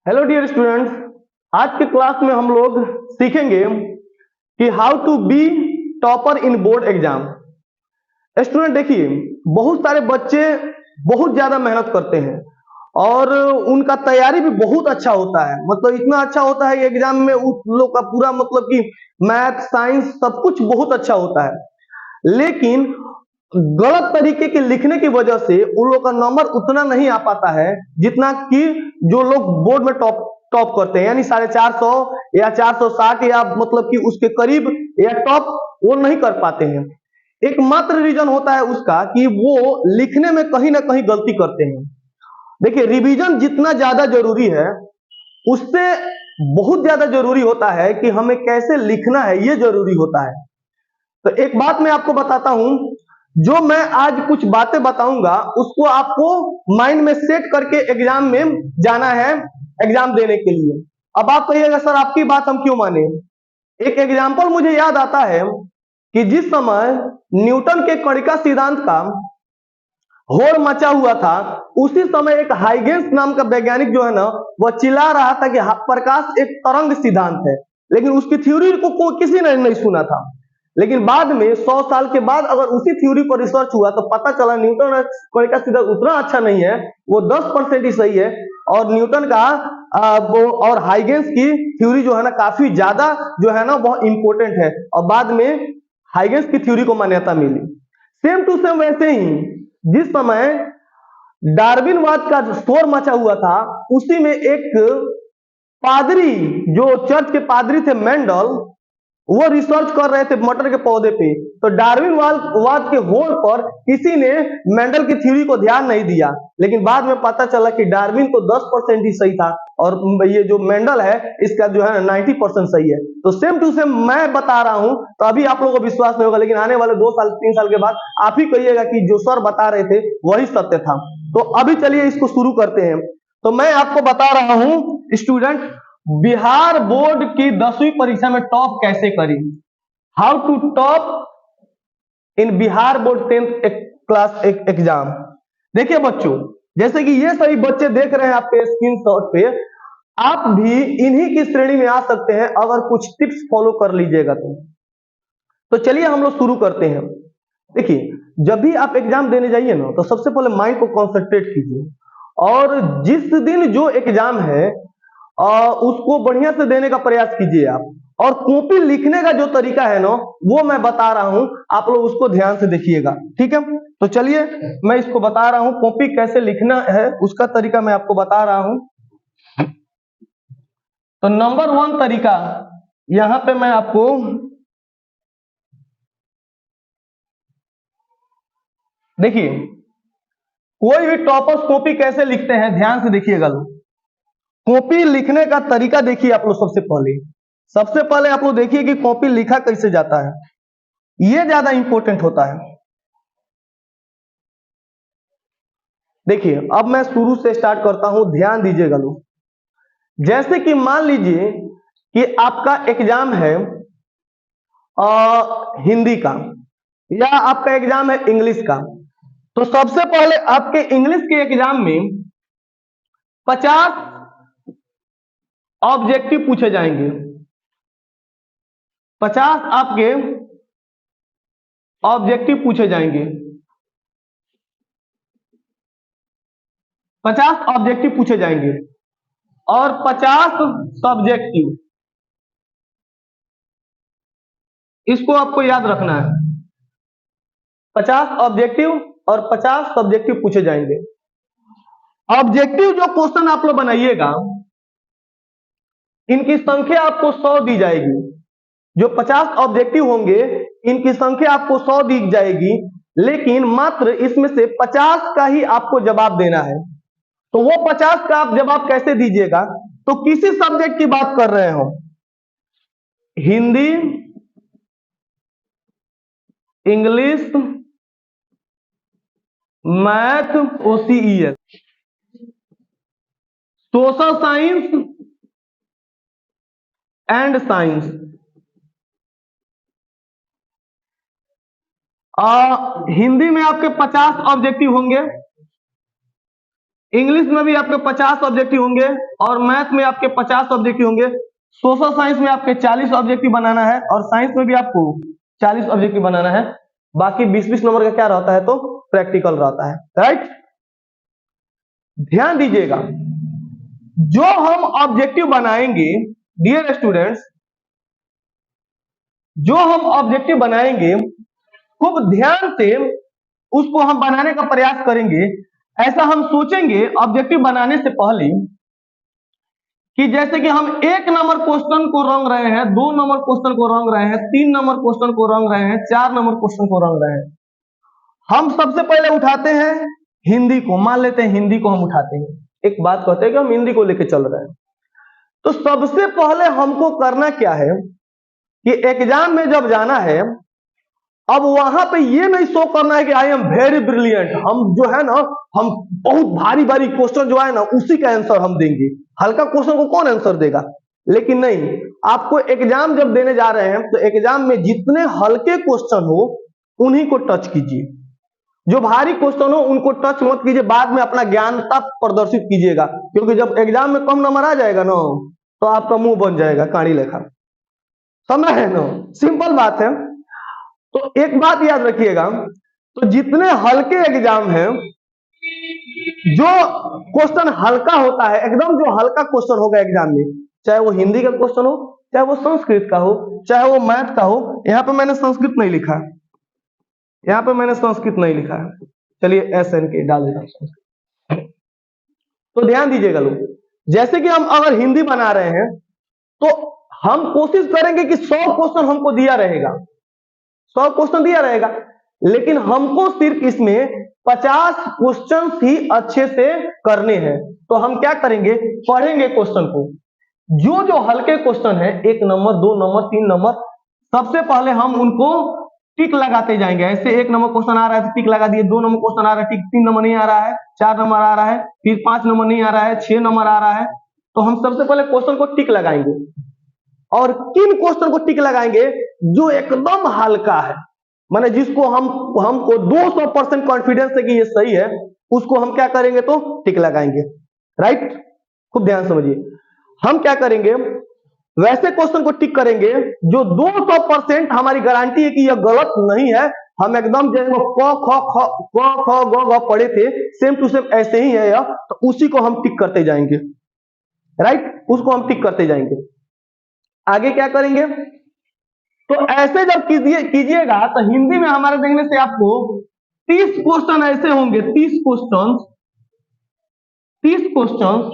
Hello dear students, आज के class में हम लोग सीखेंगे कि how to be topper in board exam. Student देखिए, बहुत सारे बच्चे बहुत ज्यादा मेहनत करते हैं और उनका तैयारी भी बहुत अच्छा होता है। मतलब इतना अच्छा होता है कि एग्जाम में उस लोग का पूरा मतलब कि मैथ साइंस सब कुछ बहुत अच्छा होता है, लेकिन गलत तरीके के लिखने की वजह से उन लोगों का नंबर उतना नहीं आ पाता है जितना कि जो लोग बोर्ड में टॉप टॉप करते हैं, यानी 450 या 460 या मतलब कि उसके करीब या टॉप वो नहीं कर पाते हैं। एकमात्र रीजन होता है उसका कि वो लिखने में कहीं ना कहीं गलती करते हैं। देखिए, रिवीजन जितना ज्यादा जरूरी है उससे बहुत ज्यादा जरूरी होता है कि हमें कैसे लिखना है, ये जरूरी होता है। तो एक बात मैं आपको बताता हूं, जो मैं आज कुछ बातें बताऊंगा उसको आपको माइंड में सेट करके एग्जाम में जाना है, एग्जाम देने के लिए। अब आप कहिएगा सर आपकी बात हम क्यों माने। एक एग्जाम्पल मुझे याद आता है कि जिस समय न्यूटन के कणिका सिद्धांत का होड़ मचा हुआ था, उसी समय एक हाइगेंस नाम का वैज्ञानिक जो है ना, वह चिल्ला रहा था कि प्रकाश एक तरंग सिद्धांत है, लेकिन उसकी थ्योरी को किसी ने नहीं सुना था। लेकिन बाद में 100 साल के बाद अगर उसी थ्योरी पर रिसर्च हुआ तो पता चला न्यूटन का सिद्धांत उतना अच्छा नहीं है, वो 10% ही सही है। और न्यूटन का वो और हाइगेंस की थ्योरी जो है ना काफी ज्यादा जो है ना बहुत इंपॉर्टेंट है, और बाद में हाइगेंस की थ्योरी को मान्यता मिली। सेम टू सेम वैसे ही जिस समय डार्विनवाद का शोर मचा हुआ था, उसी में एक पादरी, जो चर्च के पादरी थे मेंडल, वो रिसर्च कर रहे थे मटर के पौधे पे। तो डार्विनवाद के होड़ पर किसी ने मेंडल की थ्योरी को ध्यान नहीं दिया, लेकिन बाद में पता चला कि डार्विन तो 10% ही सही था और ये जो मेंडल है इसका जो है 90% सही है। तो सेम टू सेम मैं बता रहा हूं, तो अभी आप लोगों को विश्वास नहीं होगा, लेकिन आने वाले 2 साल 3 साल के बाद आप ही कहिएगा कि जो सर बता रहे थे वही सत्य था। तो अभी चलिए इसको शुरू करते हैं। तो मैं आपको बता रहा हूं स्टूडेंट, बिहार बोर्ड की 10वीं परीक्षा में टॉप कैसे करी, how to top in Bihar board 10th class exam. देखिए बच्चों, जैसे कि ये सभी बच्चे देख रहे हैं आपके स्क्रीन शॉट पे, आप भी इन्हीं की श्रेणी में आ सकते हैं अगर कुछ टिप्स फॉलो कर लीजिएगा तो चलिए हम लोग शुरू करते हैं। देखिए, जब भी आप एग्जाम देने जाइए ना, तो सबसे पहले माइंड को कॉन्सेंट्रेट कीजिए, और जिस दिन जो एग्जाम है उसको बढ़िया से देने का प्रयास कीजिए आप। और कॉपी लिखने का जो तरीका है ना, वो मैं बता रहा हूं, आप लोग उसको ध्यान से देखिएगा, ठीक है। तो चलिए मैं इसको बता रहा हूं, कॉपी कैसे लिखना है उसका तरीका मैं आपको बता रहा हूं। तो नंबर 1 तरीका यहां पे मैं आपको देखिए, कोई भी टॉपर्स कॉपी कैसे लिखते हैं ध्यान से देखिएगा लोग। कॉपी लिखने का तरीका देखिए आप लोग। सबसे पहले आप लोग देखिए कि कॉपी लिखा कैसे जाता है, ये ज्यादा इंपॉर्टेंट होता है। देखिए, अब मैं शुरू से स्टार्ट करता हूं, ध्यान दीजिएगा लोग। जैसे कि मान लीजिए कि आपका एग्जाम है हिंदी का, या आपका एग्जाम है इंग्लिश का। तो सबसे पहले आपके इंग्लिश के एग्जाम में 50 ऑब्जेक्टिव पूछे जाएंगे। 50 आपके ऑब्जेक्टिव पूछे जाएंगे। 50 ऑब्जेक्टिव पूछे जाएंगे और 50 सब्जेक्टिव, इसको आपको याद रखना है। 50 ऑब्जेक्टिव और 50 सब्जेक्टिव पूछे जाएंगे। ऑब्जेक्टिव जो क्वेश्चन आप लोग बनाइएगा, इनकी संख्या आपको 100 दी जाएगी। जो 50 ऑब्जेक्टिव होंगे, इनकी संख्या आपको 100 दी जाएगी, लेकिन मात्र इसमें से 50 का ही आपको जवाब देना है। तो वो 50 का आप जवाब कैसे दीजिएगा, तो किसी सब्जेक्ट की बात कर रहे हो, हिंदी, इंग्लिश, मैथ, ओसीईएस, social science and science. Hindi में आपके 50 ऑब्जेक्टिव होंगे, इंग्लिश में भी आपके 50 ऑब्जेक्टिव होंगे और मैथ में आपके 50 ऑब्जेक्टिव होंगे। सोशल साइंस में आपके 40 ऑब्जेक्टिव बनाना है और साइंस में भी आपको 40 ऑब्जेक्टिव बनाना है। बाकी 20-20 नंबर का क्या रहता है, तो प्रैक्टिकल रहता है, राइट। ध्यान दीजिएगा, जो हम ऑब्जेक्टिव बनाएंगे डियर स्टूडेंट्स, जो हम ऑब्जेक्टिव बनाएंगे खूब ध्यान से उसको हम बनाने का प्रयास करेंगे। ऐसा हम सोचेंगे ऑब्जेक्टिव बनाने से पहले कि जैसे कि हम 1 नंबर क्वेश्चन को रंग रहे हैं, 2 नंबर क्वेश्चन को रंग रहे हैं, 3 नंबर क्वेश्चन को रंग रहे हैं, 4 नंबर क्वेश्चन को रंग रहे हैं। हम सबसे पहले उठाते हैं हिंदी को, मान लेते हैं हिंदी को हम उठाते हैं, एक बात कहते हैं कि हम हिंदी को लेकर चल रहे हैं। तो सबसे पहले हमको करना क्या है कि एग्जाम में जब जाना है, अब वहां पे ये नहीं शो करना है कि आई एम वेरी ब्रिलियंट, हम जो है ना, हम बहुत भारी भारी क्वेश्चन जो है ना उसी का आंसर हम देंगे। हल्का क्वेश्चन को कौन आंसर देगा? लेकिन नहीं, आपको एग्जाम जब देने जा रहे हैं तो एग्जाम में जितने हल्के क्वेश्चन हो उन्हीं को टच कीजिए, जो भारी क्वेश्चन हो उनको टच मत कीजिए। बाद में अपना ज्ञानता प्रदर्शित कीजिएगा, क्योंकि जब एग्जाम में कम नंबर आ जाएगा ना तो आपका मुंह बन जाएगा काड़ी लेखा, समझ है ना, सिंपल बात है। तो एक बात याद रखिएगा, तो जितने हल्के एग्जाम है, जो क्वेश्चन हल्का होता है, एकदम जो हल्का क्वेश्चन होगा एग्जाम में, चाहे वो हिंदी का क्वेश्चन हो, चाहे वो संस्कृत का हो, चाहे वो मैथ का हो। यहां पे मैंने संस्कृत नहीं लिखा, यहां पे मैंने संस्कृत नहीं लिखा है, चलिए SN के डाल देता हूं। तो ध्यान दीजिएगा लोग, जैसे कि हम अगर हिंदी बना रहे हैं तो हम कोशिश करेंगे कि 100 क्वेश्चन हमको दिया रहेगा, 100 क्वेश्चन दिया रहेगा, लेकिन हमको सिर्फ इसमें 50 क्वेश्चन ही अच्छे से करने हैं। तो हम क्या करेंगे, पढ़ेंगे क्वेश्चन को, जो जो हल्के क्वेश्चन है 1 नंबर 2 नंबर 3 नंबर, सबसे पहले हम उनको टिक लगाते जाएंगे। ऐसे 1 नंबर क्वेश्चन आ रहा है तो टिक लगा दिए, 2 नंबर क्वेश्चन आ रहा है टिक, 3 नंबर नहीं आ रहा है, 4 नंबर आ रहा है, फिर 5 नंबर नहीं आ रहा है, 6 नंबर आ रहा है। तो हम सबसे पहले क्वेश्चन को टिक लगाएंगे, और किन क्वेश्चन को टिक लगाएंगे, जो एकदम हल्का है, माने जिसको हमको 200% कॉन्फिडेंस है कि ये सही है, उसको हम क्या करेंगे, तो टिक लगाएंगे, राइट। खूब ध्यान समझिए, हम क्या करेंगे, वैसे क्वेश्चन को टिक करेंगे जो 200% हमारी गारंटी है कि यह गलत नहीं है, हम एकदम जैसे क ख ग पढ़े थे सेम टू सेम ऐसे ही है यह, तो उसी को हम टिक करते जाएंगे, राइट, उसको हम टिक करते जाएंगे। आगे क्या करेंगे, तो ऐसे जब कीजिएगा तो हिंदी में हमारे देखने से आपको 30 क्वेश्चन ऐसे होंगे, 30 क्वेश्चन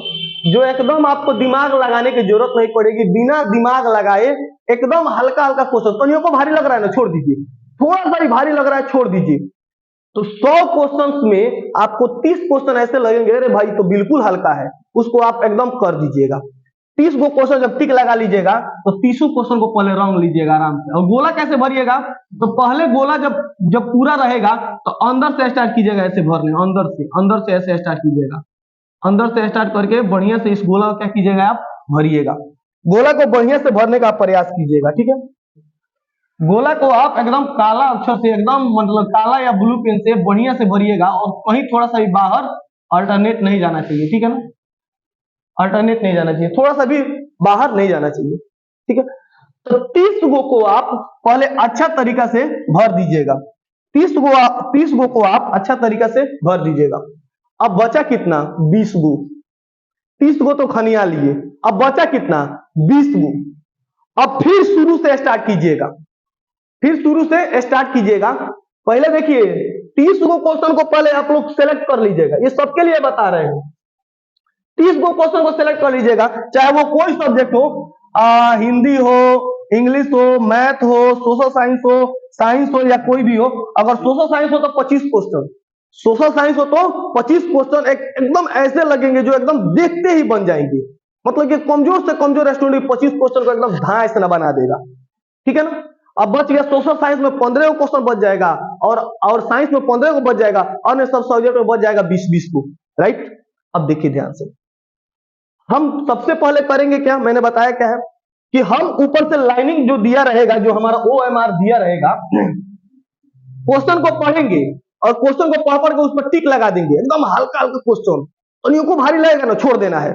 जो एकदम आपको दिमाग लगाने की जरूरत नहीं पड़ेगी, बिना दिमाग लगाए एकदम हल्का हल्का क्वेश्चन। कहीं को भारी लग रहा है ना, छोड़ दीजिए, थोड़ा सा ही भारी लग रहा है छोड़ दीजिए। तो 100 क्वेश्चन में आपको 30 क्वेश्चन ऐसे लगेंगे, अरे भाई तो बिल्कुल हल्का है, उसको आप एकदम कर दीजिएगा। 30 गो क्वेश्चन जब टिक लगा लीजिएगा तो 30 क्वेश्चन को पहले रंग लीजिएगा आराम से। और गोला कैसे भरिएगा, तो पहले गोला जब पूरा रहेगा तो अंदर से स्टार्ट कीजिएगा ऐसे भरने, अंदर से ऐसे स्टार्ट कीजिएगा, अंदर से स्टार्ट करके बढ़िया से इस गोला को क्या कीजिएगा, आप भरिएगा, गोला को बढ़िया से भरने का प्रयास कीजिएगा, ठीक है। गोला को आप एकदम काला अक्षर से, एकदम मतलब काला या ब्लू पेन से बढ़िया से भरिएगा, और कहीं थोड़ा सा भी बाहर अल्टरनेट नहीं जाना चाहिए, ठीक है ना, अल्टरनेट नहीं जाना चाहिए, थोड़ा सा भी बाहर नहीं जाना चाहिए, ठीक है। तो 30 गो को आप पहले अच्छा तरीका से भर दीजिएगा, 30 गो को आप अच्छा तरीका से भर दीजिएगा। अब बचा कितना, 20 गो, 30 गो तो खनिया लिए, अब बचा कितना, 20 गो। अब फिर शुरू से स्टार्ट कीजिएगा, फिर शुरू से स्टार्ट कीजिएगा। पहले देखिए 30 गो क्वेश्चन को पहले आप लोग सेलेक्ट कर लीजिएगा, ये सबके लिए बता रहे हैं। 30 गो क्वेश्चन को सेलेक्ट कर लीजिएगा, चाहे वो कोई सब्जेक्ट हो, हिंदी हो, इंग्लिश हो, मैथ हो, सोशल साइंस हो या कोई भी हो। अगर सोशल साइंस हो तो 25 क्वेश्चन, सोशल साइंस हो तो 25 क्वेश्चन एकदम ऐसे लगेंगे जो एकदम देखते ही बन जाएंगे, मतलब कि कमजोर से कमजोर स्टूडेंट 25 क्वेश्चन को एकदम धाए से ना बना देगा, ठीक है ना। अब बच गया सोशल साइंस में 15 को क्वेश्चन बच जाएगा, और साइंस में 15 को बच जाएगा, अन्य सब सब्जेक्ट में बच जाएगा 20-20 को, राइट। अब देखिए ध्यान से, हम सबसे पहले करेंगे क्या, मैंने बताया क्या है कि हम ऊपर से लाइनिंग जो दिया रहेगा, जो हमारा OMR दिया रहेगा, क्वेश्चन को पढ़ेंगे और क्वेश्चन को पढ़ पढ़ के उस पर टिक लगा देंगे, एकदम हल्का हल्का क्वेश्चन, तो को भारी लगेगा ना, छोड़ देना है।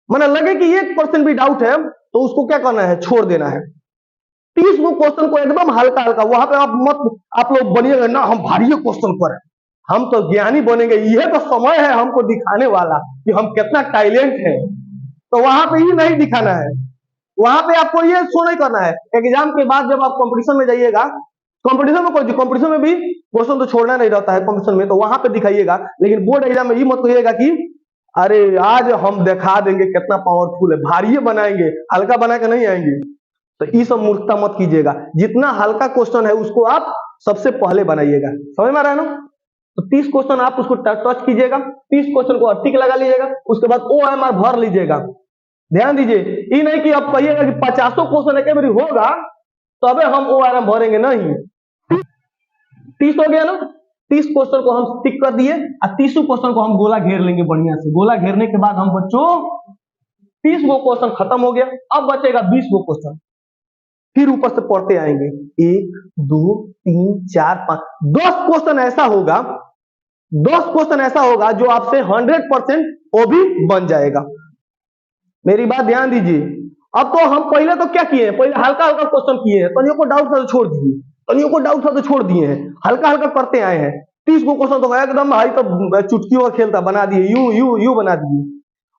माना लगे कि 1% भी डाउट है तो उसको क्या करना है, छोड़ देना है। 30 वो क्वेश्चन को एकदम हल्का हल्का, वहां पे आप लोग बनिएगा ना हम भारी क्वेश्चन पर, हम तो ज्ञानी बनेंगे, यह तो समय है हमको दिखाने वाला कि हम कितना टैलेंट है। तो वहां पे ही नहीं दिखाना है, वहां पे आपको ये शो नहीं करना है। एग्जाम के बाद जब आप कंपटीशन में जाइएगा, कंपटीशन में भी क्वेश्चन तो छोड़ना नहीं रहता है कंपटीशन में, तो वहां पे दिखाइएगा। लेकिन बोर्ड एग्जाम में ये मत कहिएगा कि अरे आज हम दिखा देंगे कितना पावरफुल है, भारी बनाएंगे, हल्का बना के नहीं आएंगे। तो ये सब मूर्खता मत कीजिएगा। जितना हल्का क्वेश्चन है उसको आप सबसे पहले बनाइएगा, समझ में आ रहा है ना। तो 30 क्वेश्चन आप उसको टच कीजिएगा, 30 क्वेश्चन को टिक लगा लीजिएगा, उसके बाद OMR भर लीजिएगा। ध्यान दीजिए, ये नहीं कि आप कहिएगा कि 50 क्वेश्चन एक बार होगा तबे हम ORM भरेंगे, नहीं। 30 हो गया ना, 30 क्वेश्चन को हम टिक कर दिए और 30 क्वेश्चन को हम गोला घेर लेंगे बढ़िया से। गोला घेरने के बाद हम बच्चों 30 गो क्वेश्चन खत्म हो गया, अब बचेगा 20 गो क्वेश्चन। फिर ऊपर से पढ़ते आएंगे, 1 2 3 4 5 10 क्वेश्चन ऐसा होगा, 10 क्वेश्चन ऐसा होगा जो आपसे 100% वो भी बन जाएगा। मेरी बात ध्यान दीजिए। अब तो हम पहले तो क्या किए हैं, पहले हल्का हल्का क्वेश्चन किए हैं, तनियों को डाउट था तो छोड़ दिए, तनियों को डाउट था तो छोड़ दिए हैं, हल्का हल्का करते आए हैं। 30 गो क्वेश्चन तो एकदम भाई तो चुटकियों का खेलता बना दिए, यू यू यू बना दिए।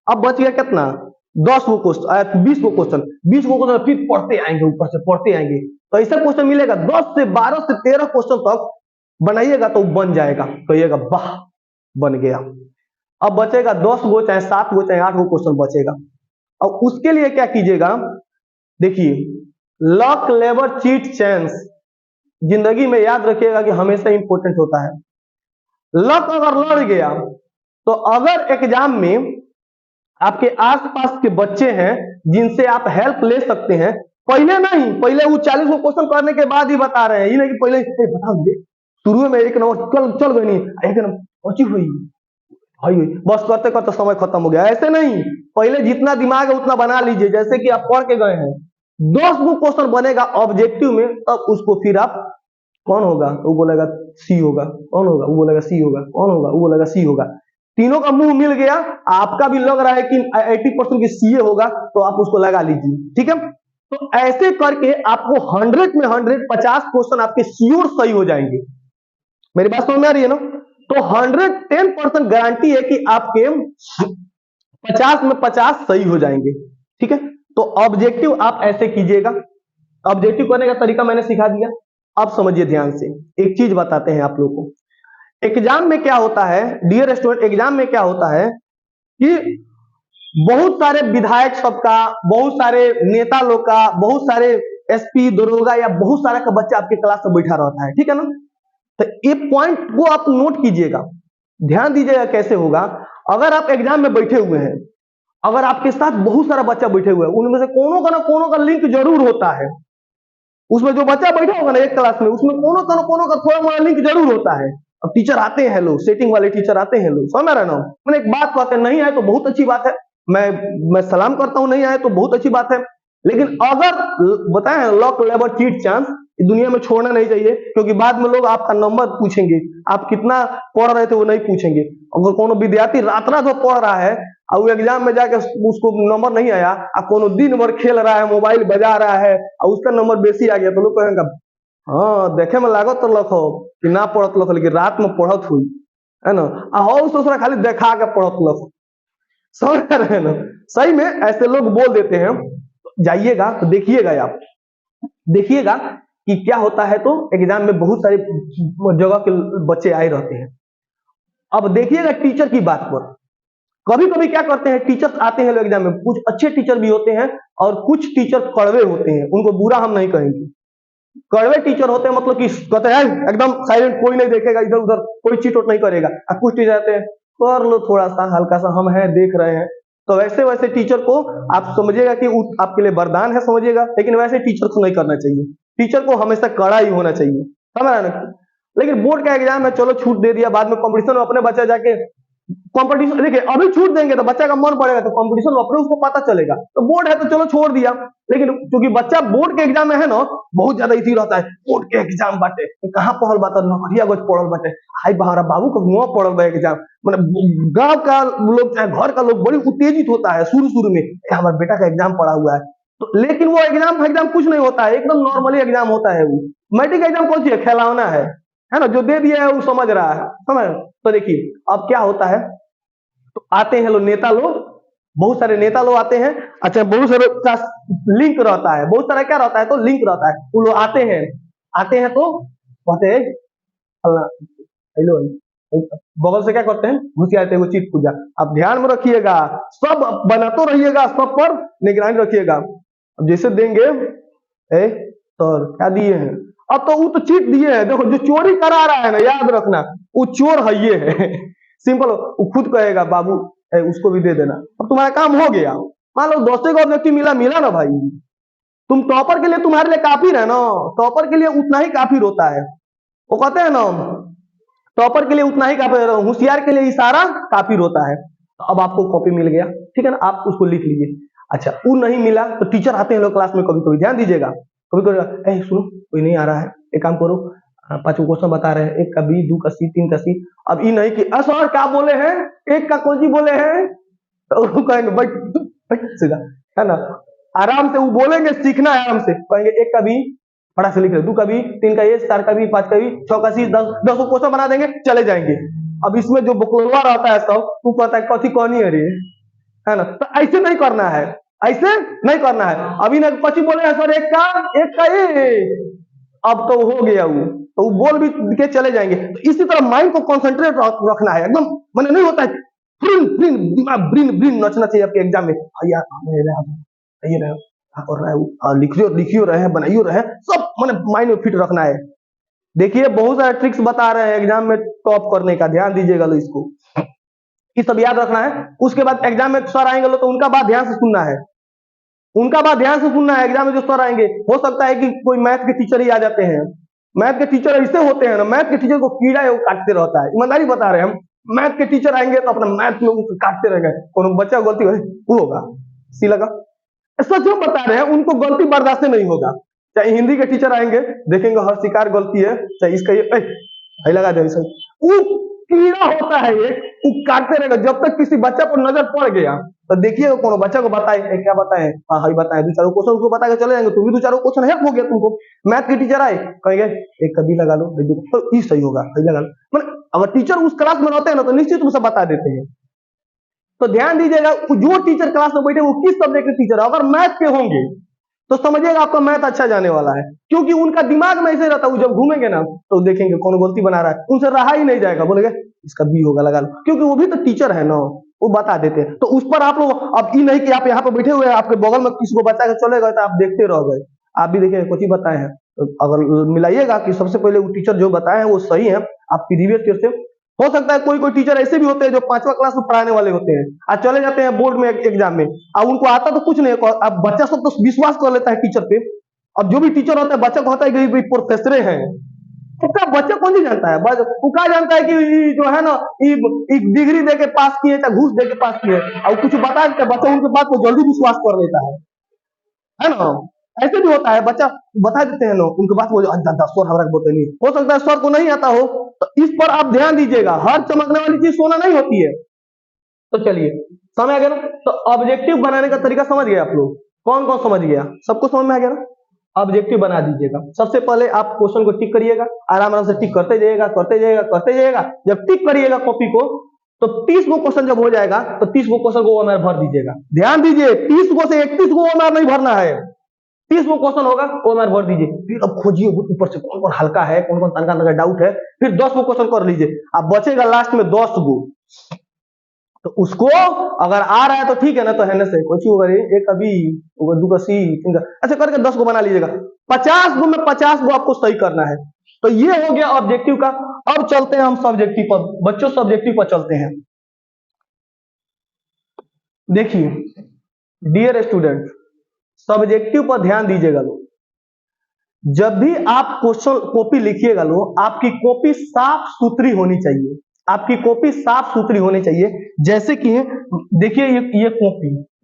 अब बच गया कितना, 10 गो क्वेश्चन, 20 गो क्वेश्चन, 20 गो क्वेश्चन फिर पढ़ते आएंगे, ऊपर से पढ़ते आएंगे। तो ऐसा क्वेश्चन मिलेगा 10 से 12 से 13 क्वेश्चन तक बनाइएगा तो बन जाएगा, कहिएगा वाह बन गया। अब बचेगा 10 गो चाहे 7 गो चाहे 8 गो क्वेश्चन बचेगा। अब उसके लिए क्या कीजिएगा, देखिए लक लेबर चीट चांस जिंदगी में याद रखिएगा कि हमेशा इंपॉर्टेंट होता है। लक अगर लड़ गया तो अगर एग्जाम में आपके आसपास के बच्चे हैं जिनसे आप हेल्प ले सकते हैं, पहले नहीं, पहले वो 40 गो क्वेश्चन करने के बाद ही बता रहे हैं, ये नहीं कि पहले बता दे शुरू में 1 नंबर चल गई नहीं, 1 नंबर पहुंची हुई बस करते करते समय खत्म हो गया। ऐसे नहीं, पहले जितना दिमाग है उतना बना लीजिए। जैसे कि आप पढ़ के गए हैं, 10 गो क्वेश्चन बनेगा ऑब्जेक्टिव में, तब उसको फिर आप कौन होगा वो बोलेगा सी होगा, कौन होगा वो बोलेगा सी होगा, कौन होगा वो बोलेगा सी होगा। तीनों का मुंह मिल गया, आपका भी लग रहा है कि 80% की सीए होगा, तो आप उसको लगा लीजिए, ठीक है। तो ऐसे करके आपको 100 में 100 50 क्वेश्चन आपके श्योर सही हो जाएंगे। मेरी बात समझ में आ रही है ना। तो 110% गारंटी है कि आपके 50 में 50 सही हो जाएंगे, ठीक है। तो ऑब्जेक्टिव आप ऐसे कीजिएगा। ऑब्जेक्टिव करने का तरीका मैंने सिखा दिया, अब समझिए ध्यान से। एक चीज बताते हैं आप लोगों को, एग्जाम में क्या होता है डियर स्टूडेंट, एग्जाम में क्या होता है कि बहुत सारे विधायक सबका, बहुत सारे नेता लोग का, बहुत सारे एसपी दरोगा या बहुत सारा का बच्चा आपके क्लास में बैठा रहता है, ठीक है ना। तो ये पॉइंट को आप नोट कीजिएगा, ध्यान दीजिएगा कैसे होगा। अगर आप एग्जाम में बैठे हुए हैं, अगर आपके साथ बहुत सारा बच्चा बैठे हुए हैं, उनमें से कोनो का लिंक जरूर होता है। उसमें जो बच्चा बैठा होगा ना एक क्लास में, उसमें कोनो का थोड़ा मोड़ा लिंक जरूर होता है। अब टीचर आते हैं लोग, सेटिंग वाले टीचर आते हैं लोग, समझ रहे ना। मैंने एक बात कहते हैं, नहीं आए तो बहुत अच्छी बात है, मैं सलाम करता हूं, नहीं आए तो बहुत अच्छी बात है। लेकिन अगर बताएं लक लेबर चीट चांस दुनिया में छोड़ना नहीं चाहिए, क्योंकि बाद में लोग आपका नंबर पूछेंगे, आप कितना पढ़ रहे थे वो नहीं पूछेंगे। अगर कोनो विद्यार्थी रात रात पढ़ रहा है और वो एग्जाम में जाके उसको नंबर नहीं आया, और कोनो दिन भर खेल रहा है, मोबाइल बजा रहा है और उसका नंबर बेसी आ गया, तो लोग कहेंगे हाँ देखे में लागत तो लख हो कि ना पढ़त लख, लेकिन रात में पढ़त हुई है ना, दूसरा खाली देखा के पढ़त लख, समझ रहे ना। सही में ऐसे लोग बोल देते हैं। जाइएगा तो देखिएगा, आप देखिएगा कि क्या होता है। तो एग्जाम में बहुत सारे जगह के बच्चे आए रहते हैं। अब देखिएगा टीचर की बात पर, कभी कभी क्या करते हैं टीचर्स आते हैं लोग एग्जाम में, कुछ अच्छे टीचर भी होते हैं और कुछ टीचर कड़वे होते हैं, उनको बुरा हम नहीं कहेंगे। कड़वे टीचर होते हैं मतलब कि कहते हैं एकदम साइलेंट, कोई नहीं देखेगा इधर उधर, कोई चीट वोट नहीं करेगा। और कुछ टीचर आते हैं कर लो थोड़ा सा हल्का सा, हम हैं देख रहे हैं। तो वैसे वैसे टीचर को आप समझिएगा कि आपके लिए वरदान है, समझिएगा। लेकिन वैसे टीचर को नहीं करना चाहिए, टीचर को हमेशा कड़ा ही होना चाहिए, समझ रहे ना। लेकिन बोर्ड का एग्जाम है, चलो छूट दे दिया, बाद में कंपटीशन में अपने बच्चा जाके कंपटीशन देखिए, अभी छूट देंगे तो बच्चा का मन पड़ेगा, तो कंपटीशन अपने उसको पता चलेगा। तो बोर्ड है तो चलो छोड़ दिया, लेकिन क्योंकि बच्चा बोर्ड के एग्जाम में है ना, बहुत ज्यादा इसी रहता है, बोर्ड के एग्जाम बाटे तो कहाँ पढ़ल बात नौकरिया कुछ पढ़ल बाटे, हाई हमारा बाबू को मुँह पढ़ल बा एग्जाम, मतलब गांव का लोग चाहे घर का लोग बड़ी उत्तेजित होता है शुरू शुरू में, हमारे बेटा का एग्जाम पड़ा हुआ है। तो लेकिन वो एग्जाम एग्जाम कुछ नहीं होता है, एकदम नॉर्मली एग्जाम होता है। वो मैट्रिक एग्जाम कौन सी है, खिलौना है ना, जो दे दिया है वो समझ रहा है, समझ। तो देखिए अब क्या होता है, तो आते हैं लोग नेता लोग, बहुत सारे नेता लोग आते हैं। अच्छा, बहुत सारे का लिंक रहता है, बहुत सारा क्या रहता है, तो लिंक रहता है। वो लोग आते हैं तो कहते हैं हेलो, बगल से क्या करते हैं, घुस आते हैं वो चीट पूजा। अब ध्यान में रखिएगा, सब बनाते रहिएगा, सब पर निगरानी रखिएगा। अब जैसे देंगे सर क्या दिए हैं, अब तो वो तो चीट दिए हैं, देखो जो चोरी करा रहा है ना, याद रखना वो चोर है, ये है सिंपल। वो खुद कहेगा बाबू उसको भी दे देना, अब तुम्हारा काम हो गया। मान लो 10 का ऑब्जेक्टिव मिला ना भाई, तुम टॉपर के लिए, तुम्हारे लिए काफी है ना, टॉपर के लिए उतना ही काफी होता है। वो कहते हैं ना, टॉपर के लिए उतना ही काफी, होशियार के लिए इशारा काफी होता है। तो अब आपको कॉपी मिल गया, ठीक है ना, आप उसको लिख लीजिए। अच्छा, वो नहीं मिला तो टीचर आते हैं लोग क्लास में, कभी कभी ध्यान दीजिएगा, कभी कभी सुनो कोई नहीं आ रहा है, एक काम करो, 5 क्वेश्चन बता रहे हैं, 1 का बी, 2 का सी, 3 का सी। अब ये नहीं कि सर क्या बोले हैं, 1 का कौन सी बोले हैं, तो वो कहेंगे बैठ सीधा, है ना, आराम से वो बोलेंगे, सीखना है आराम से, कहेंगे 1 का बी फटाक से लिख रहे, 2 का बी, 3 का ए, 4 का बी, 5 का बी, 6 का सी, 10 क्वेश्चन बना देंगे, चले जाएंगे। अब इसमें जो बकलवा रहता है सब, वो कहता है कथी कौन है रे, है ना। तो ऐसे नहीं करना है, ऐसे नहीं करना है। अभी ना पची बोले हैं सर 1 का ए, अब तो हो गया वो, तो वो बोल भी के चले जाएंगे। तो इसी तरह माइंड को कॉन्सेंट्रेट रखना है एकदम, मैंने नहीं होता है दिमाग ब्रीन नचना चाहिए आपके एग्जाम में। भैया ये रहे और रहे, लिखियो रहे, बनाइयो रहे, सब मैंने माइंड में फिट रखना है। देखिए बहुत सारे ट्रिक्स बता रहे हैं एग्जाम में टॉप करने का, ध्यान दीजिएगा लो इसको, ये सब याद रखना है। उसके बाद एग्जाम में सर आएंगे लो, तो उनका बात ध्यान से सुनना है, उनका बात ध्यान से सुनना है। एग्जाम में जो सर आएंगे, हो सकता है कि कोई मैथ के टीचर ही आ जाते हैं। मैथ के टीचर ऐसे होते हैं ना, मैथ के टीचर को कीड़ा है वो काटते रहता है, ईमानदारी बता रहे हैं हम। मैथ के टीचर आएंगे तो अपना मैथ में काटते रहेंगे, कोनो बच्चा गलती वो होगा सी लगा, सच में बता रहे हैं, उनको गलती बर्दाश्त नहीं होगा। चाहे हिंदी के टीचर आएंगे, देखेंगे हर शिकार गलती है, चाहे इसका ये लगा दे, वो कीड़ा होता है ये, वो काटते रहेगा जब तक किसी बच्चा पर नजर पड़ गया। तो देखिए कोनो बच्चा को बताए, क्या बताए, हाँ हाँ बताए, 2-4 क्वेश्चन उसको बता के चले जाएंगे, तुम भी 2-4 क्वेश्चन हेल्प हो गया तुमको। मैथ के टीचर आए, कहेंगे 1 का बी लगा लो, तो ई सही होगा, सही लगा लो। मतलब अगर टीचर उस क्लास में रहते हैं ना, तो निश्चित रूप से बता देते हैं। तो ध्यान दीजिएगा, जो टीचर क्लास में बैठे वो किस सब्जेक्ट के टीचर है, अगर मैथ के होंगे तो समझिएगा आपका मैथ अच्छा जाने वाला है, क्योंकि उनका दिमाग में ऐसे रहता है, वो जब घूमेंगे ना तो देखेंगे कौन गलती बना रहा है, उनसे रहा ही नहीं जाएगा, बोलेंगे इसका बी होगा लगा लो, क्योंकि वो भी तो टीचर है ना, वो बता देते हैं। तो उस पर आप लोग, अब ये नहीं कि आप यहाँ पे बैठे हुए हैं, आपके बगल में किसी को बचा के चले गए तो आप देखते रह गए, आप भी देखिए कुछ ही बताए हैं। तो अगर मिलाइएगा कि सबसे पहले वो टीचर जो बताए हैं वो सही है, आप प्रीवियस ईयर से, हो सकता है कोई टीचर ऐसे भी होते हैं जो 5वां क्लास में पढ़ाने वाले होते हैं, आज चले जाते हैं बोर्ड में एग्जाम में, अब उनको आता तो कुछ नहीं, अब बच्चा सब तो विश्वास कर लेता है टीचर पे। अब जो भी टीचर होता है, बच्चा को होता है कि प्रोफेसर हैं, उसका बच्चा कौन सी जानता है, वो क्या जानता है कि जो है ना डिग्री दे के पास किए चाहे घूस दे के पास किए, और कुछ बता देते बच्चा उनके बात को जल्दी विश्वास कर लेता है ना। ऐसे भी होता है, बच्चा बता देते हैं लोग, उनके बात सर हमारा बोलते नहीं, हो सकता है सर को नहीं आता हो। तो इस पर आप ध्यान दीजिएगा, हर चमकने वाली चीज सोना नहीं होती है। तो चलिए समझ आ गया ना, तो ऑब्जेक्टिव बनाने का तरीका समझ गए आप लोग, कौन कौन समझ गया, सबको समझ में आ गया ना। ऑब्जेक्टिव बना दीजिएगा, सबसे पहले आप क्वेश्चन को टिक करिएगा, आराम आराम से टिक करते जाइएगा करते जाइएगा करते जाइएगा। जब टिक करिएगा कॉपी को, तो 30 गो क्वेश्चन जब हो जाएगा तो 30 गो क्वेश्चन को ओएमआर भर दीजिएगा। ध्यान दीजिए 30 गो से 31 गो ओएमआर नहीं भरना है, 30 गो क्वेश्चन होगा ओएमआर भर दीजिए। फिर अब खोजिए ऊपर से कौन कौन हल्का है, कौन कौन तनका तनका डाउट है, फिर 10 गो क्वेश्चन कर लीजिए। अब बचेगा लास्ट में 10 गो, तो उसको अगर आ रहा है तो ठीक है ना, तो है ना से कुछ होगा रे, 1 का बी, 2 का सी, 3 का, ऐसे करके 10 गो बना लीजिएगा। 50 गो में 50 गो आपको सही करना है। तो ये हो गया ऑब्जेक्टिव का। अब चलते हैं हम सब्जेक्टिव पर, बच्चों सब्जेक्टिव पर चलते हैं। देखिए डियर स्टूडेंट, सब्जेक्टिव पर ध्यान दीजिएगा लोग, जब भी आप क्वेश्चन कॉपी लिखिएगा लो, आपकी कॉपी साफ सुथरी होनी चाहिए। आपकी कॉपी साफ सुथरी होनी चाहिए। जैसे कि देखिए ये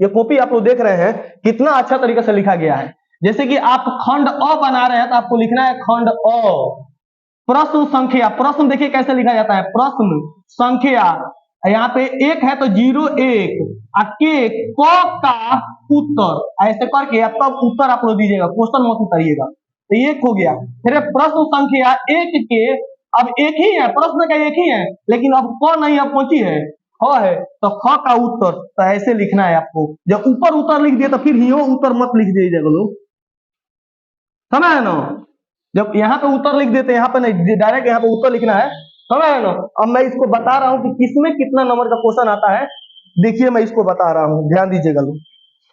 कॉपी आप लोग देख रहे हैं कितना अच्छा तरीके से लिखा गया है। जैसे कि आप खंड अ बना रहे हैं तो आपको लिखना है खंड अ। प्रश्न संख्या, प्रश्न देखिए कैसे लिखा जाता है, प्रश्न संख्या, यहाँ पे एक है तो 01 के क का उत्तर, ऐसे करके आपका उत्तर आप लोग दीजिएगा, क्वेश्चन मत उतारिएगा। तो एक हो गया। फिर प्रश्न संख्या 1 के, अब एक ही है, प्रश्न का एक ही है, लेकिन अब क नहीं, अब कौन सी है, ख है, तो ख का उत्तर, तो ऐसे लिखना है आपको। जब ऊपर उत्तर लिख दिए तो फिर ही उत्तर मत लिख दीजिएगा लोग, समझ है ना। जब यहाँ पे उत्तर लिख देते हैं, यहाँ पे नहीं, डायरेक्ट यहाँ पे उत्तर लिखना है, समझ है ना। अब मैं इसको बता रहा हूँ कि किसमें कितना नंबर का क्वेश्चन आता है। देखिए मैं इसको बता रहा हूँ, ध्यान दीजिएगा लोग।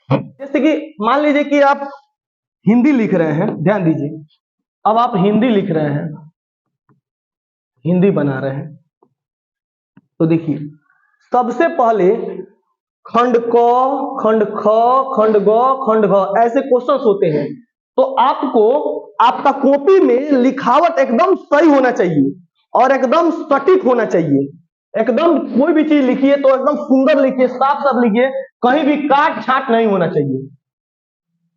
जैसे कि मान लीजिए कि आप हिंदी लिख रहे हैं, ध्यान दीजिए, अब आप हिंदी लिख रहे हैं, हिंदी बना रहे हैं, तो देखिए सबसे पहले खंड क, खंड ख, खंड ग, खंड घ, ऐसे क्वेश्चन होते हैं। तो आपको आपका कॉपी में लिखावट एकदम सही होना चाहिए और एकदम सटीक होना चाहिए। एकदम कोई भी चीज लिखिए तो एकदम सुंदर लिखिए, साफ साफ लिखिए, कहीं भी काट छाट नहीं होना चाहिए।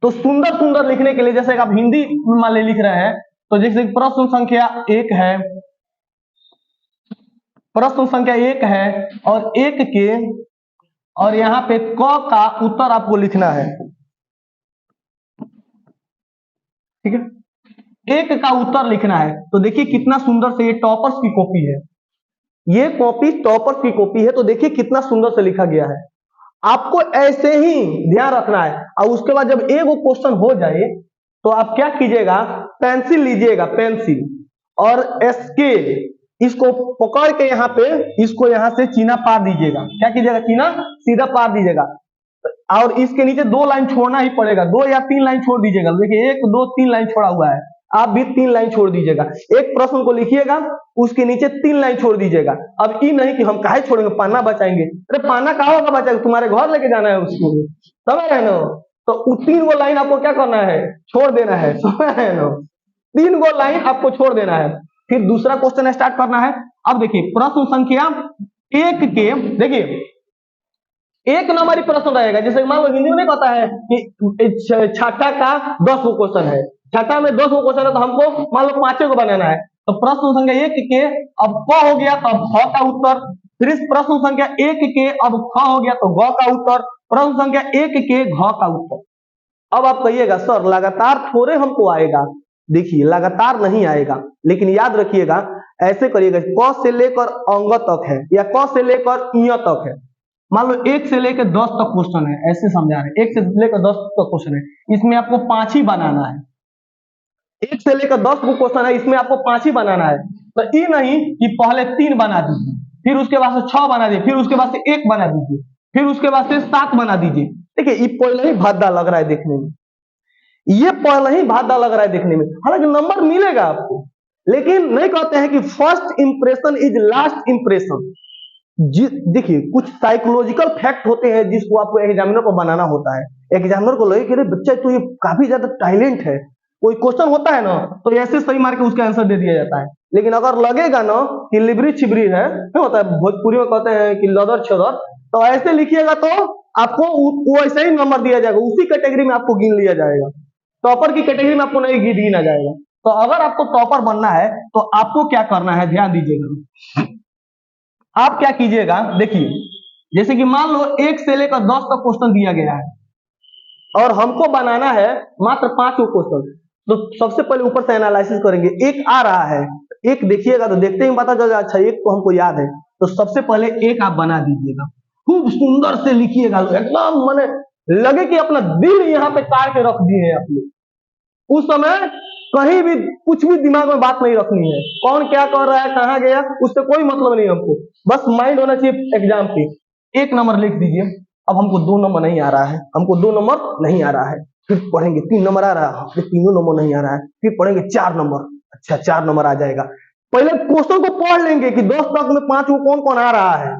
तो सुंदर सुंदर लिखने के लिए, जैसे आप हिंदी मान ली लिख रहे हैं, तो जैसे प्रश्न संख्या 1 है, प्रश्न संख्या 1 है और 1 के, और यहाँ पे क का उत्तर आपको लिखना है, ठीक है, 1 का उत्तर लिखना है। तो देखिए कितना सुंदर से, ये टॉपर्स की कॉपी है, ये कॉपी टॉपर्स की कॉपी है, तो देखिए कितना सुंदर से लिखा गया है। आपको ऐसे ही ध्यान रखना है। और उसके बाद जब एक क्वेश्चन हो जाए तो आप क्या कीजिएगा, पेंसिल लीजिएगा, पेंसिल और स्केल, इसको पकड़ के यहाँ पे, इसको यहाँ से चीना पार दीजिएगा। क्या कीजिएगा, चीना सीधा पार दीजिएगा, और इसके नीचे 2 लाइन छोड़ना ही पड़ेगा, 2 या 3 लाइन छोड़ दीजिएगा। देखिए 1 2 3 लाइन छोड़ा हुआ है, आप भी 3 लाइन छोड़ दीजिएगा। एक प्रश्न को लिखिएगा, उसके नीचे 3 लाइन छोड़ दीजिएगा। अब ये नहीं कि हम काहे छोड़ेंगे, पाना बचाएंगे, अरे पाना कहाँ होगा बचाएंगे, तुम्हारे घर लेके जाना है उसको, समझ रहे ना। तो 3 गो लाइन आपको क्या करना है, छोड़ देना है, समझ रहे ना, 3 गो लाइन आपको छोड़ देना है। फिर दूसरा क्वेश्चन स्टार्ट करना है। अब देखिए प्रश्न संख्या 1 के, देखिए 1 नंबर ही प्रश्न रहेगा। जैसे मान लो हिंदी में नहीं कहता है कि छठा का 10 गो क्वेश्चन है, छठा में 10 गो क्वेश्चन है, तो हमको मान लो 5 को बनाना है। तो प्रश्न संख्या 1 के, अब क हो गया तो अब ख का उत्तर, फिर इस प्रश्न संख्या 1 के, अब ख हो गया तो ग का उत्तर, प्रश्न संख्या 1 के घ का उत्तर। अब आप कहिएगा सर लगातार थोड़े हमको आएगा, देखिए लगातार नहीं आएगा, लेकिन याद रखिएगा ऐसे करिएगा, क से लेकर अंग तक है या क से लेकर इ तक है। मान लो 1 से लेकर 10 तक क्वेश्चन है, ऐसे समझा रहे हैं, 1 से लेकर 10 तक क्वेश्चन है, इसमें आपको 5 ही बनाना है। 1 से लेकर 10 को क्वेश्चन है, इसमें आपको 5 ही बनाना है। तो ये नहीं कि पहले 3 बना दीजिए, फिर उसके बाद से 6 बना दीजिए, फिर उसके बाद से 1 बना दीजिए, फिर उसके बाद से 7 बना दीजिए। देखिए ये पहले ही भादा लग रहा है देखने में, ये पहले ही भादा लग रहा है देखने में। हालांकि नंबर मिलेगा आपको, लेकिन नहीं कहते हैं कि first impression is last impression. देखिए कुछ साइकोलॉजिकल फैक्ट होते हैं जिसको आपको एग्जामिनर को बनाना होता है। एग्जामिनर को लगे कि अरे बच्चा तो ये काफी ज्यादा टैलेंट है, कोई क्वेश्चन होता है ना तो ऐसे सही मार के उसका आंसर दे दिया जाता है। लेकिन अगर लगेगा ना कि लिबरी छिबरी है, क्या होता है भोजपुरी में कहते हैं कि लदर छदर, तो ऐसे लिखिएगा तो आपको वो ऐसे ही नंबर दिया जाएगा, उसी कैटेगरी में आपको गिन लिया जाएगा, टॉपर की कैटेगरी में आपको नहीं गिना जाएगा। तो अगर आपको टॉपर बनना है तो आपको क्या करना है, ध्यान दीजिएगा। आप क्या कीजिएगा, देखिए जैसे कि मान लो 1 से लेकर 10 तक क्वेश्चन दिया गया है और हमको बनाना है मात्र 5 क्वेश्चन। तो सबसे पहले ऊपर से एनालिसिस करेंगे, 1 आ रहा है, 1 देखिएगा तो देखते ही पता चल जाएगा, अच्छा 1 तो हमको याद है। तो सबसे पहले 1 आप बना दीजिएगा, खूब सुंदर से लिखिएगा, एकदम माने लगे कि अपना दिल यहाँ पे काट के रख दिए हैं अपने। उस समय कहीं भी कुछ भी दिमाग में बात नहीं रखनी है, कौन क्या कर रहा है, कहाँ गया, उससे कोई मतलब नहीं हमको, बस माइंड होना चाहिए एग्जाम पे। 1 नंबर लिख दीजिए। अब हमको 2 नंबर नहीं आ रहा है, हमको 2 नंबर नहीं आ रहा है, फिर पढ़ेंगे 3 नंबर आ रहा है, फिर 3 नंबर नहीं आ रहा है, फिर पढ़ेंगे 4 नंबर, अच्छा 4 नंबर आ जाएगा। पहले क्वेश्चन को पढ़ लेंगे कि 10 तक में 5 वो कौन कौन आ रहा है,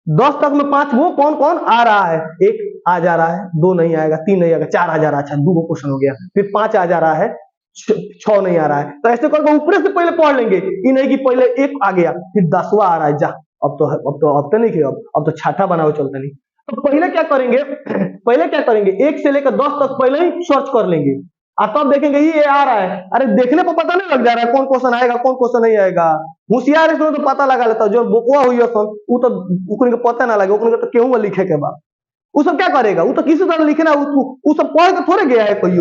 10 तक में 5 वो कौन कौन आ रहा है। 1 आ जा रहा है, 2 नहीं आएगा, 3 नहीं आएगा, 4 आ जा रहा है, अच्छा 2 क्वेश्चन हो गया, फिर 5 आ जा रहा है, 6 नहीं आ रहा है, तो ऐसे करके ऊपर से पहले पढ़ लेंगे, ये नहीं कि पहले 1 आ गया फिर 10वां आ रहा है, जा अब तो नहीं किया, अब तो छठा बनाओ चलता नहीं। तो पहले क्या करेंगे पहले क्या करेंगे 1 से लेकर 10 तक पहले ही सर्च कर लेंगे, और तब देखेंगे ये आ रहा है, अरे देखने पर पता नहीं लग जा रहा है कौन क्वेश्चन आएगा कौन क्वेश्चन नहीं आएगा। होशियार इसमें तो पता लगा लेता, जो बोकवा हुई है वो तो उकने को पता ना लगे, उकने को तो केहू लिखे के बाद वो सब क्या करेगा, वो तो किसी तरह लिखना, वो सब पढ़ के थोड़े गया है कोई,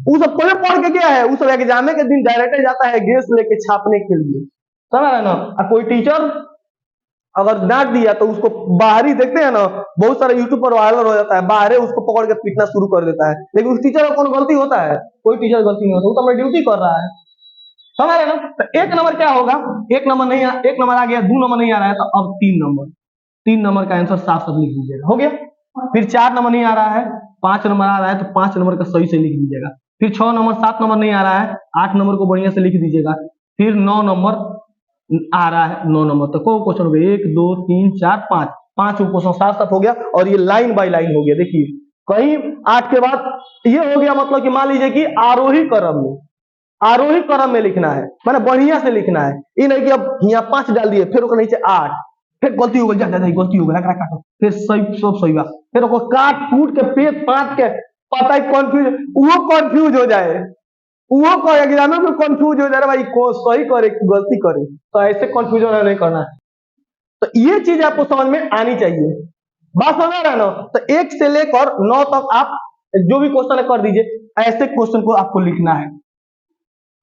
वो सब पहले पढ़ के गया है, वो सब एग्जाम के दिन डायरेक्ट जाता है गैस लेके छापने के लिए, समझ रहे ना। और कोई टीचर अगर डांट दिया तो उसको बाहर ही देखते हैं ना, बहुत सारा यूट्यूब पर वायरल हो जाता है, बाहर ही उसको पकड़ के पीटना शुरू कर देता है, लेकिन उस टीचर का कौन गलती होता है, कोई टीचर गलती नहीं होता, वो तो अपना ड्यूटी कर रहा है, समझ रहे ना। तो 1 नंबर क्या होगा, 1 नंबर नहीं, 1 नंबर आ गया, 2 नंबर नहीं आ रहा है, तो अब 3 नंबर का आंसर साफ साफ लिख दीजिएगा, हो गया। फिर 4 नंबर नहीं आ रहा है, 5 नंबर आ रहा है, तो 5 नंबर का सही से लिख दीजिएगा। फिर 6 नंबर 7 नंबर नहीं आ रहा है, 8 नंबर को बढ़िया से लिख दीजिएगा। फिर 9 नंबर आ रहा है, 9 नंबर तो को क्वेश्चन हो गया, 1 2 3 4 5, 5 क्वेश्चन साफ साफ हो गया, और ये लाइन बाय लाइन हो गया। देखिए कहीं 8 के बाद ये हो गया, मतलब कि मान लीजिए कि आरोही क्रम में लिखना है, मैंने बढ़िया से लिखना है, ये नहीं कि अब यहाँ 5 डाल दिए फिर ओकर नीचे 8, फिर गलती हो गई, गलती हो गई, काटो, फिर सही सब सही बात, फिर ओको काट कूट के पेट पाट के पता है कंफ्यूज हो जाए, वो को एग्जाम में कंफ्यूज हो जा रहा है, भाई को सही करे कि गलती करे, तो ऐसे कंफ्यूजन नहीं करना है। तो ये चीज आपको समझ में आनी चाहिए, बात समझ रहे हैं ना। तो 1 से लेकर 9 तक आप जो भी क्वेश्चन कर दीजिए, ऐसे क्वेश्चन को आपको लिखना है,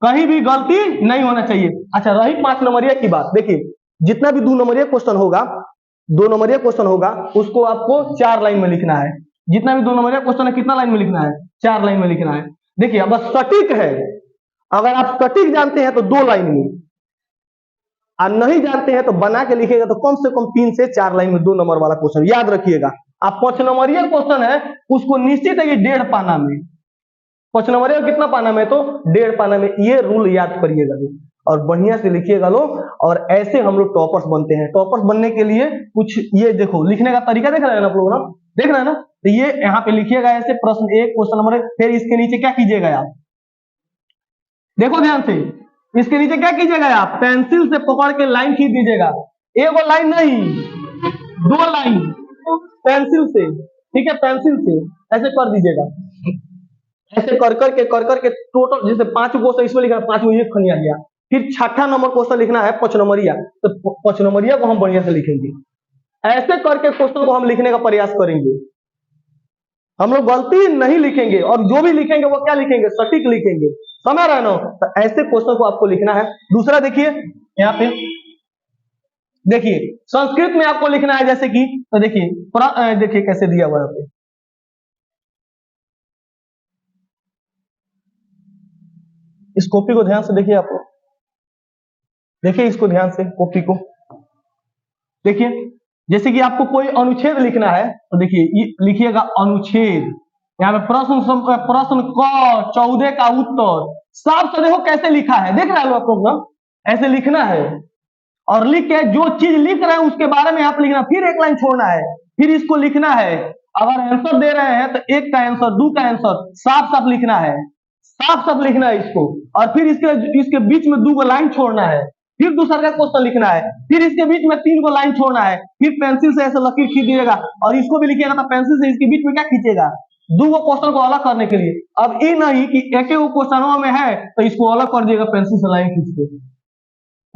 कहीं भी गलती नहीं होना चाहिए। अच्छा रही 5 नंबरिया की बात, देखिए जितना भी 2 नंबरिया क्वेश्चन होगा, 2 नंबरिया क्वेश्चन होगा, उसको आपको 4 लाइन में लिखना है। जितना भी 2 नंबरिया क्वेश्चन है कितना लाइन में लिखना है, 4 लाइन में लिखना है। देखिए अब सटीक है, अगर आप सटीक जानते हैं तो 2 लाइन में, और नहीं जानते हैं तो बना के लिखेगा तो कम से कम 3 से 4 लाइन में 2 नंबर वाला क्वेश्चन याद रखिएगा। आप 5 नंबरिया क्वेश्चन है उसको निश्चित है कि 1.5 पाना में, 5 नंबरिया कितना पाना में, तो 1.5 पाना में, ये रूल याद करिएगा और बढ़िया से लिखिएगा लो। और ऐसे हम लोग टॉपर्स बनते हैं। टॉपर्स बनने के लिए कुछ ये देखो लिखने का तरीका देख रहे हैं ना आप लोग, ना देख रहे हैं ना, तो ये यहाँ पे लिखिएगा ऐसे, प्रश्न 1 क्वेश्चन नंबर 1, फिर इसके नीचे क्या कीजिएगा आप, देखो ध्यान से, इसके नीचे क्या कीजिएगा आप, पेंसिल से पकड़ के लाइन खींच दीजिएगा, एक लाइन नहीं 2 लाइन पेंसिल से, ठीक है, पेंसिल से ऐसे कर दीजिएगा, ऐसे कर करके टोटल जैसे 5 क्वेश्चन इसमें लिखा, 5 में ये खनिया गया। फिर 6ठा नंबर क्वेश्चन लिखना है 5 नंबरिया, तो 5 नंबरिया को हम बढ़िया से लिखेंगे, ऐसे करके क्वेश्चन को हम लिखने का प्रयास करेंगे, हम लोग गलती नहीं लिखेंगे, और जो भी लिखेंगे वो क्या लिखेंगे, सटीक लिखेंगे, समझ रहे ना। तो ऐसे क्वेश्चन को आपको लिखना है। दूसरा देखिए यहाँ पे, देखिए संस्कृत में आपको लिखना है जैसे कि, तो देखिए देखिए कैसे दिया हुआ है यहाँ पे, इस कॉपी को ध्यान से देखिए, आप देखिए इसको ध्यान से, कॉपी को देखिए, जैसे कि आपको कोई अनुच्छेद लिखना है तो देखिए लिखिएगा अनुच्छेद, यहाँ पे प्रश्न क 14 का उत्तर, साफ से देखो कैसे लिखा है, देख रहे हो आप लोग ना, ऐसे लिखना है, और लिख के जो चीज लिख रहे हैं उसके बारे में आप लिखना, फिर 1 लाइन छोड़ना है, फिर इसको लिखना है। अगर आंसर दे रहे हैं तो 1 का आंसर 2 का आंसर साफ साफ लिखना है, साफ साफ लिखना है इसको, और फिर इसके बीच में 2 लाइन छोड़ना है, फिर दूसरा का क्वेश्चन लिखना है, फिर इसके बीच में 3 लाइन छोड़ना है, फिर पेंसिल से ऐसे लकीर खींच दीजिएगा, और इसको भी लिखिएगा तो पेंसिल से इसके बीच में क्या खींचेगा, 2 क्वेश्चन को अलग करने के लिए। अब ये नहीं कि एक क्वेश्चन में है तो इसको अलग कर दिएगा पेंसिल से लाइन खींच के,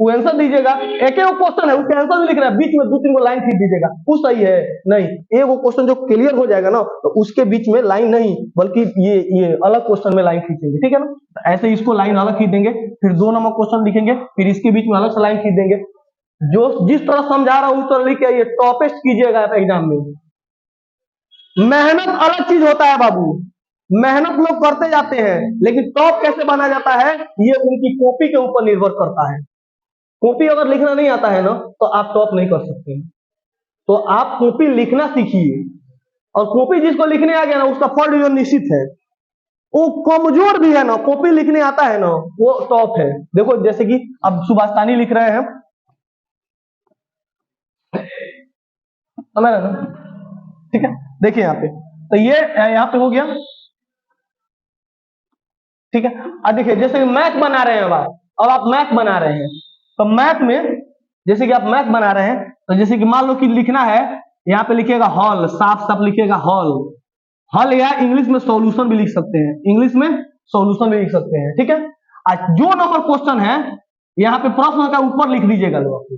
वो आंसर दीजिएगा, एक क्वेश्चन है उसके आंसर भी लिख रहा है, बीच में 2-3 लाइन खींच दीजिएगा, वो सही है नहीं, एक क्वेश्चन जो क्लियर हो जाएगा ना तो उसके बीच में लाइन नहीं, बल्कि ये अलग क्वेश्चन में लाइन खींचेंगे, ठीक है ना। तो ऐसे इसको लाइन अलग खींच देंगे, फिर 2 नंबर क्वेश्चन लिखेंगे, फिर इसके बीच में अलग से लाइन खींच देंगे, जो जिस तरह समझा रहा हूं उस तरह लिख के टॉपेस्ट कीजिएगा एग्जाम में। मेहनत अलग चीज होता है बाबू, मेहनत लोग करते जाते हैं, लेकिन टॉप कैसे बना जाता है ये उनकी कॉपी के ऊपर निर्भर करता है। कॉपी अगर लिखना नहीं आता है ना तो आप टॉप नहीं कर सकते, तो आप कॉपी लिखना सीखिए, और कॉपी जिसको लिखने आ गया ना उसका फर्स्ट डिवीजन निश्चित है। वो कमजोर भी है ना, कॉपी लिखने आता है ना वो टॉप है। देखो जैसे कि अब सुभाषतानी लिख रहे हैं, समझ रहे ना, ठीक है, देखिए यहाँ पे, तो ये यहाँ पे हो गया, ठीक है। अब देखिए जैसे मैथ बना रहे हैं, अब आप मैथ बना रहे हैं, तो मैथ में जैसे कि आप मैथ बना रहे हैं, तो जैसे कि मान लो कि लिखना है, यहाँ पे लिखिएगा हॉल, साफ साफ लिखिएगा हॉल, हल, या इंग्लिश में सॉल्यूशन भी लिख सकते हैं, इंग्लिश में सॉल्यूशन भी लिख सकते हैं, ठीक है। आज जो नंबर क्वेश्चन है यहाँ पे प्रश्न का ऊपर लिख दीजिएगा लोग,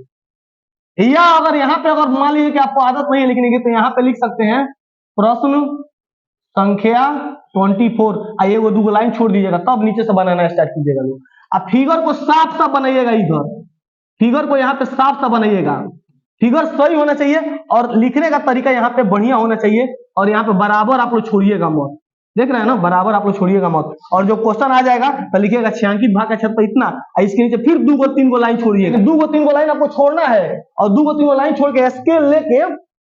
या अगर यहाँ पे अगर मान लीजिए कि आपको आदत नहीं है लिखने की, तो यहाँ पे लिख सकते हैं प्रश्न संख्या 24, आइए वो दो लाइन छोड़ दीजिएगा, तब नीचे से बनाना स्टार्ट कीजिएगा लोग। अब फिगर को साफ साफ बनाइएगा, इधर फिगर को यहाँ पे साफ साफ बनाइएगा, फिगर सही होना चाहिए और लिखने का तरीका यहाँ पे बढ़िया होना चाहिए, और यहाँ पे बराबर आप लोग छोड़िएगा मत, देख रहे हैं ना, बराबर आप लोग छोड़िएगा मत। और जो क्वेश्चन आ जाएगा तो लिखिएगा छायांकित भाग का क्षेत्रफल इतना, इसके नीचे फिर 2 को 3 को लाइन छोड़िएगा, 2 को 3 को लाइन आपको छोड़ना है, और 2 को 3 को लाइन छोड़ के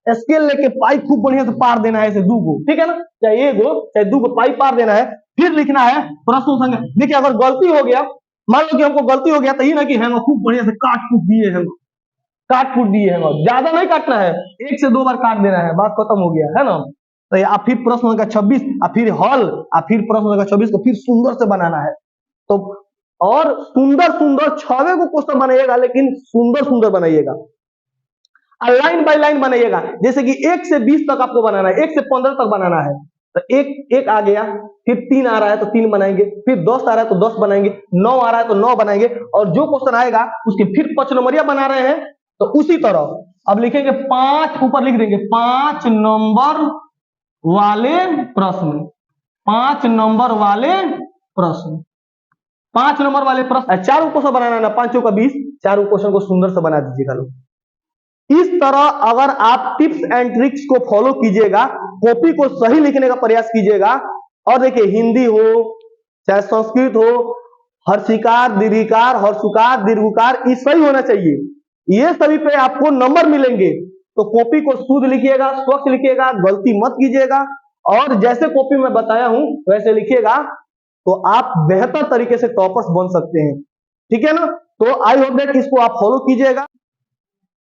स्केल लेके पाइप खूब बढ़िया से पार देना है, ऐसे 2 को, ठीक है ना, चाहे 1 चाहे 2 को पाइप पार देना है, फिर लिखना है प्रश्न संख्या। देखिए अगर गलती हो गया, मान लो कि हमको गलती हो गया, तो ये ना कि हम खूब बढ़िया से काट फूट दिए हैं, ज्यादा नहीं काटना है, 1 से 2 बार काट देना है, बात खत्म हो गया है ना। तो आप फिर प्रश्न संख्या 26, फिर हॉल, फिर प्रश्न संख्या 26 को फिर सुंदर से बनाना है, तो और सुंदर सुंदर 6 को क्वेश्चन बनाइएगा, लेकिन सुंदर सुंदर बनाइएगा, लाइन बाय लाइन बनाइएगा। जैसे कि 1 से 20 तक आपको बनाना है, 1 से 15 तक बनाना है, तो एक आ गया, फिर 3 आ रहा है तो 3 बनाएंगे, फिर 10 आ रहा है तो 10 बनाएंगे, 9 आ रहा है तो 9 बनाएंगे, और जो क्वेश्चन आएगा उसके फिर 5 नंबरिया बना रहे हैं, तो उसी तरह अब लिखेंगे 5, ऊपर लिख देंगे 5 नंबर वाले प्रश्न, 5 नंबर वाले प्रश्न, 5 नंबर वाले प्रश्न, 4 क्वेश्चन बनाना है, 5 का 20, 4 क्वेश्चन को सुंदर से बना दीजिएगा लोग। इस तरह अगर आप टिप्स एंड ट्रिक्स को फॉलो कीजिएगा, कॉपी को सही लिखने का प्रयास कीजिएगा, और देखिए हिंदी हो चाहे संस्कृत हो, हर्षिकार दीर्घिकार, हर्षुकार दीर्घकार, ये सही होना चाहिए, ये सभी पे आपको नंबर मिलेंगे। तो कॉपी को शुद्ध लिखिएगा, स्वच्छ लिखिएगा, गलती मत कीजिएगा, और जैसे कॉपी में बताया हूं वैसे लिखिएगा, तो आप बेहतर तरीके से टॉपर्स बन सकते हैं, ठीक है ना। तो आई होप दैट इसको आप फॉलो कीजिएगा।